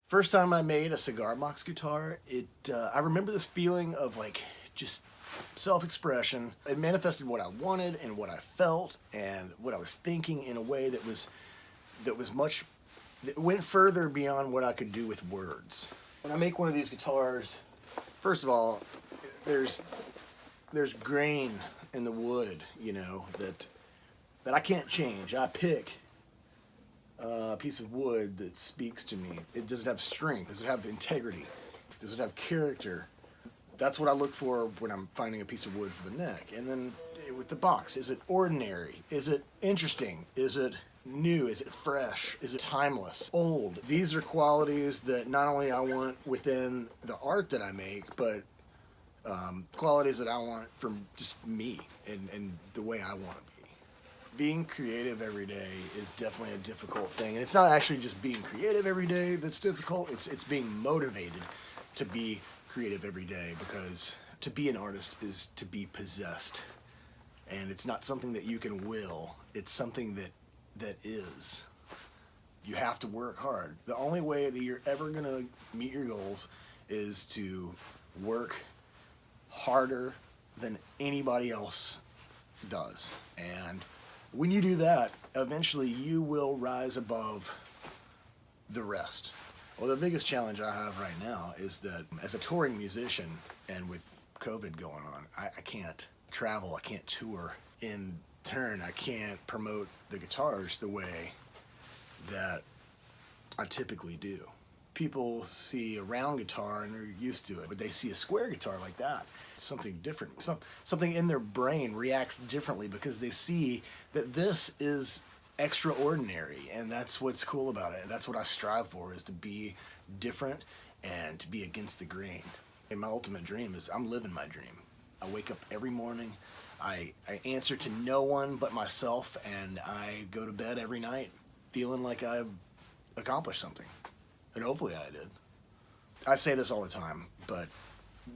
First time I made a cigar box guitar, I remember this feeling of like just self-expression. It manifested what I wanted and what I felt and what I was thinking in a way that went further beyond what I could do with words. When I make one of these guitars, first of all, there's grain in the wood, that I can't change. I pick a piece of wood that speaks to me. Does it have strength? Does it have integrity? Does it have character? That's what I look for when I'm finding a piece of wood for the neck. And then with the box, is it ordinary? Is it interesting? Is it new? Is it fresh? Is it timeless? Old? These are qualities that not only I want within the art that I make, but qualities that I want from just me and the way I want to be. Being creative every day is definitely a difficult thing. And it's not actually just being creative every day that's difficult. It's being motivated to be creative every day, because to be an artist is to be possessed. And it's not something that you can will. It's something that is. You have to work hard. The only way that you're ever gonna meet your goals is to work harder than anybody else does. And when you do that, eventually you will rise above the rest. Well, the biggest challenge I have right now is that as a touring musician, and with COVID going on, I can't travel, I can't tour. In turn, I can't promote the guitars the way that I typically do. People see a round guitar and they're used to it, but they see a square guitar like that. It's something different. Something in their brain reacts differently because they see that this is extraordinary, and that's what's cool about it. And that's what I strive for, is to be different and to be against the grain. And my ultimate dream is I'm living my dream. I wake up every morning, I answer to no one but myself, and I go to bed every night feeling like I've accomplished something. And hopefully I did. I say this all the time, but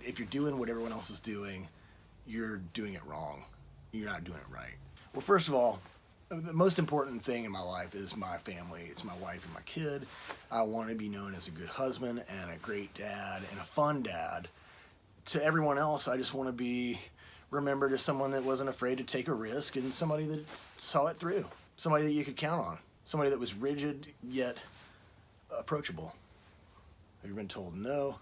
if you're doing what everyone else is doing, you're doing it wrong. You're not doing it right. Well, first of all, the most important thing in my life is my family. It's my wife and my kid. I want to be known as a good husband and a great dad and a fun dad. To everyone else, I just want to be remembered as someone that wasn't afraid to take a risk, and somebody that saw it through. Somebody that you could count on. Somebody that was rigid yet approachable. Have you been told no?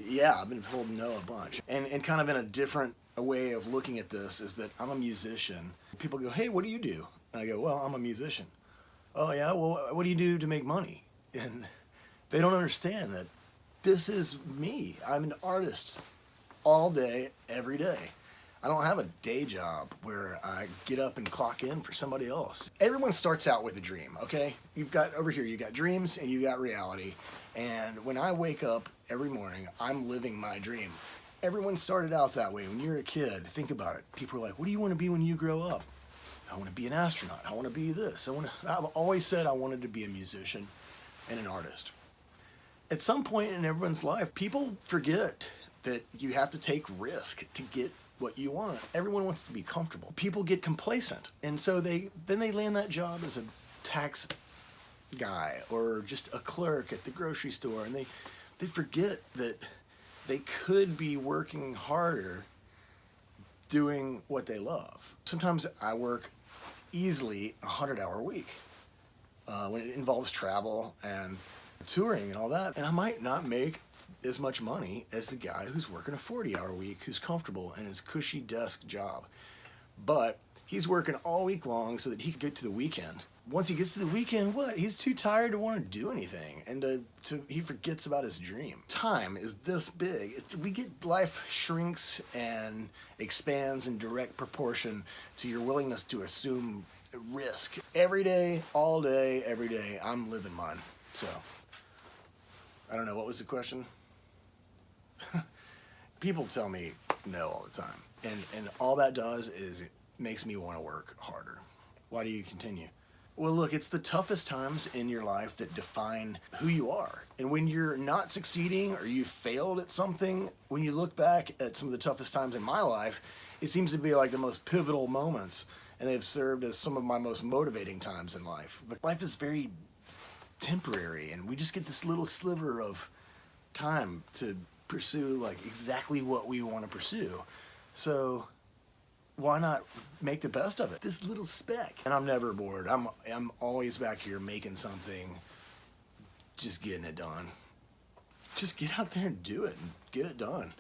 Yeah, I've been told no a bunch. And kind of in a different way of looking at this is that I'm a musician. People go, hey, what do you do? And I go, well, I'm a musician. Oh yeah, well, what do you do to make money? And they don't understand that this is me. I'm an artist all day, every day. I don't have a day job where I get up and clock in for somebody else. Everyone starts out with a dream, okay? You got dreams and you got reality. And when I wake up every morning, I'm living my dream. Everyone started out that way. When you're a kid, think about it. People are like, what do you want to be when you grow up? I want to be an astronaut. I want to be this. I've always said I wanted to be a musician and an artist. At some point in everyone's life, people forget that you have to take risk to get what you want. Everyone wants to be comfortable. People get complacent, and so they land that job as a tax guy or just a clerk at the grocery store, and they forget that they could be working harder doing what they love. Sometimes I work easily 100-hour week when it involves travel and touring and all that, and I might not make as much money as the guy who's working a 40-hour week, who's comfortable in his cushy desk job. But he's working all week long so that he can get to the weekend. Once he gets to the weekend, he's too tired to want to do anything, and he forgets about his dream. Time is this big. Life shrinks and expands in direct proportion to your willingness to assume risk. Every day, all day, every day, I'm living mine. So, I don't know, what was the question? People tell me no all the time, and all that does is it makes me want to work harder. Why do you continue? Well, look, it's the toughest times in your life that define who you are. And when you're not succeeding or you failed at something, when you look back at some of the toughest times in my life, it seems to be like the most pivotal moments, and they've served as some of my most motivating times in life. But life is very temporary, and we just get this little sliver of time to pursue like exactly what we want to pursue. So why not make the best of it? This little speck. And I'm never bored. I'm always back here making something, just getting it done. Just get out there and do it and get it done.